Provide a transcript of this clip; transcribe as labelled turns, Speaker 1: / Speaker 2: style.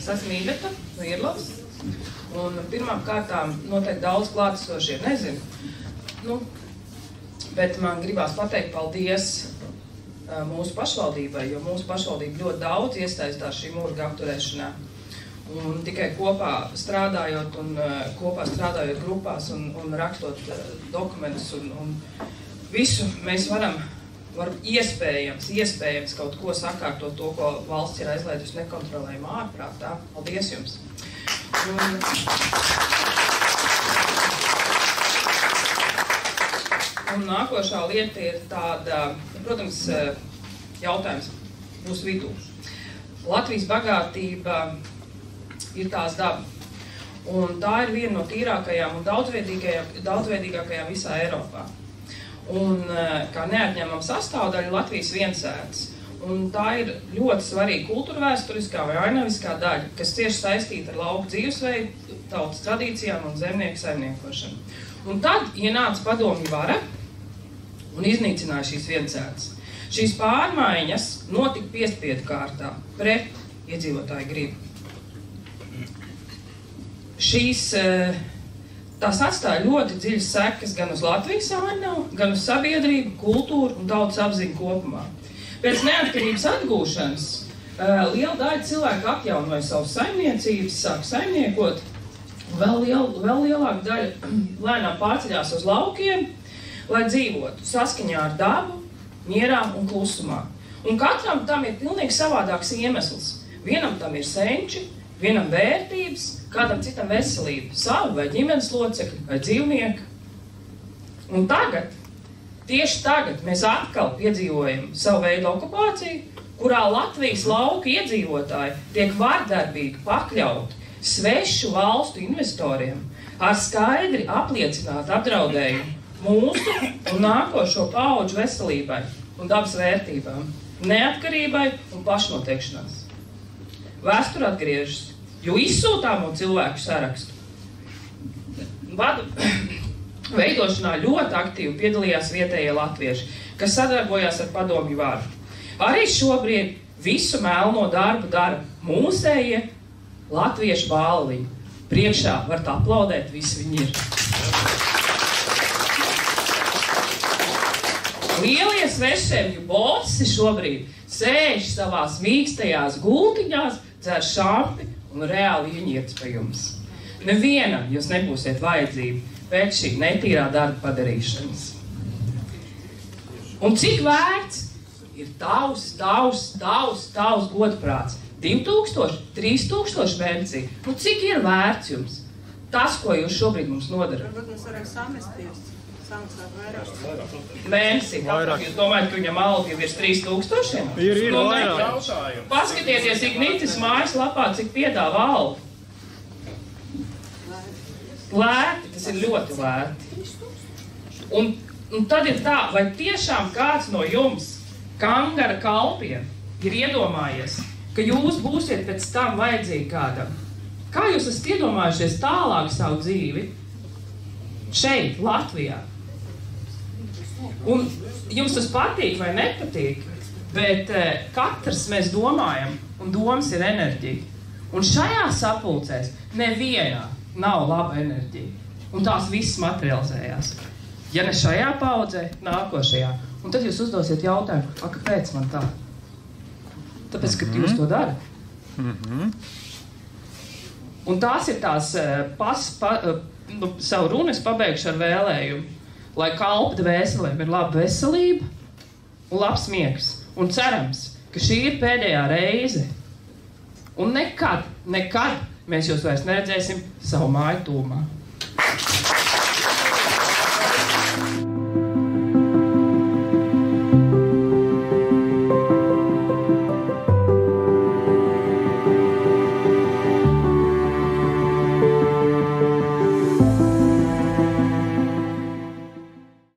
Speaker 1: Es esmu Ībeta no Irlavas, un pirmām kārtām noteikti daudz klātesošie nezinu, bet man gribās pateikt paldies mūsu pašvaldībai, jo mūsu pašvaldība ļoti daudz iesaistās šī mūrga apturēšanā. Un tikai kopā strādājot grupās un rakstot dokumentus un visu, mēs varam iespējams kaut ko sakārtot to, ko valsts ir aizlaidusi nekontrolējumā ārprātā. Paldies jums! Un nākošā lieta ir tāda, protams, jautājums mūsu vidū. Latvijas bagātība ir tās daba, un tā ir viena no tīrākajām un daudzveidīgākajām visā Eiropā. Un kā neatņemama sastāvdaļa Latvijas viensētas. Un tā ir ļoti svarīga kultūrvēsturiskā vai ainaviskā daļa, kas cieši saistīta ar lauku dzīvesveidu, tautas tradīcijām un zemnieku saimniekošanu. Un tad ienāca padomju vara un iznīcināja šīs viensētas. Šīs pārmaiņas notika piespiedu kārtā pret iedzīvotāju gribu. Tās atstāja ļoti dziļas sekas gan uz Latvijas ainavu, gan uz sabiedrību, kultūru un tautas apziņu kopumā. Pēc neatkarības atgūšanas liela daļa cilvēku atjaunoja savas saimniecības, sāka saimniekot, vēl lielāka daļa lēnām pārceļās uz laukiem, lai dzīvotu saskaņā ar dabu, mierā un klusumā. Un katram tam ir pilnīgi savādāks iemesls. Vienam tam ir senči, vienam vērtības, kādam citam veselība, savu vai ģimenes locekļu vai dzīvnieku. Un tieši tagad mēs atkal piedzīvojam savu veidu okupāciju, kurā Latvijas lauku iedzīvotāji tiek vardarbīgi pakļauti svešu valstu investoriem ar skaidri apliecinātu apdraudējumu mūsu un nākošo paudžu veselībai un dabas vērtībām, neatkarībai un pašnoteikšanās. Vēsture atgriežas, jo izsūtāmo cilvēku sarakstu vadu veidošanā ļoti aktīvi piedalījās vietējie latvieši, kas sadarbojās ar padomju varu. Arī šobrīd visu melno darbu dara mūsējie latviešu balviņi. Priekšā varat aplaudēt, visi viņi ir. Lielie svešemju bosi šobrīd sēž savās mīkstajās gultiņās, dzer šampi un reāli ieņirts pie jums. Nevienam jūs nebūsiet vajadzība pēc šī netīrā darba padarīšanas. Un cik vērts ir tavs godprāts? 2000, 3000 mēnesī. Nu, cik ir vērts jums tas, ko jūs šobrīd mums nodarat?
Speaker 2: Varbūt mums varētu samesties, samaksāt vairāk.
Speaker 1: Mēnesī. Kāpēc jūs domājat, ka viņam alga ir virs 3000?
Speaker 3: Ir vairāk.
Speaker 1: Paskatieties Ignitis mājaslapā, cik piedāvā algu. Lēti, tas ir ļoti lēti. Un tad ir tā, vai tiešām kāds no jums, kangara kalpiem, ir iedomājies, ka jūs būsiet pēc tam vajadzīgi kādam? Kā jūs esat iedomājušies tālāk savu dzīvi? Šeit, Latvijā. Un jums tas patīk vai nepatīk, bet katrs mēs domājam, un domas ir enerģija. Un šajā sapulcēs nevienā nav laba enerģija. Un tās viss materializējās. Ja ne šajā paudzē, nākošajā. Un tad jūs uzdosiet jautājumu, kāpēc man tā? Tāpēc, ka jūs to darat. Un tās ir tās, savu runu es pabeigšu ar vēlējumu, lai kalpa dvēselēm ir laba veselība un labs miegs. Un cerams, ka šī ir pēdējā reize. Un nekad mēs jūs vairs neredzēsim savu māju tūmā.